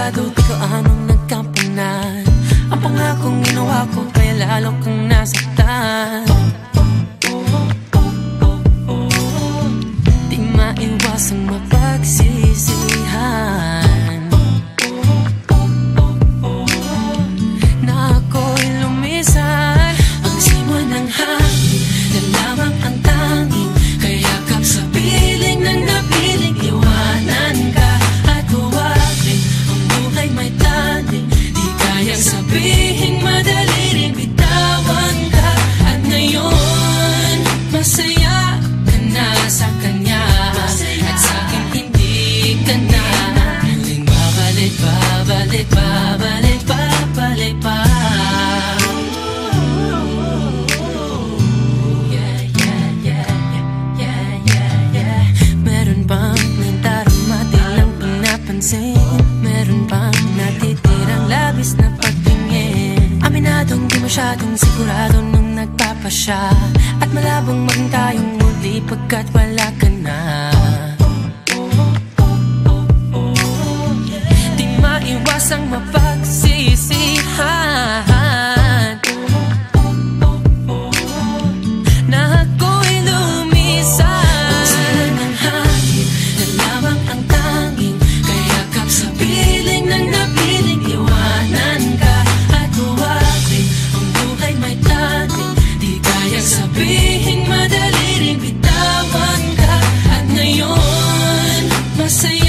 sigurado di ka anong nagkampunan. Ang pangakong ginawa ko kaya lalo kang nasaktan. Di maiwasang mapagsisihan na ako'y lumisan. Ang simula ng hangin na lamang ang tanging kayakap sa piling ng napiling. Iwanan ka at huwakin ang buhay may tanging di kayang sabihin, madali rin bitawan ka. At ngayon masaya ka na sa kanya at sa'kin hindi ka na. Piling babalik, babalik, babalik, babalik pa. Meron bang nadarama di lang pinapansin? Meron bang natitirang labis na pagtingin? Aminadong di masyadong sigurado nung nagpapasya, at malabong maging tayong muli pagkat wala ka na. Di maiwasang mapagsisihan na ako'y lumisan. Ang sila ng hangin na lamang ang tanging kayakap sa piling ng napiling. Iwanan ka at huwakin ang buhay may tanging di kayang sabihin, madali rin bitawan ka. At ngayon masaya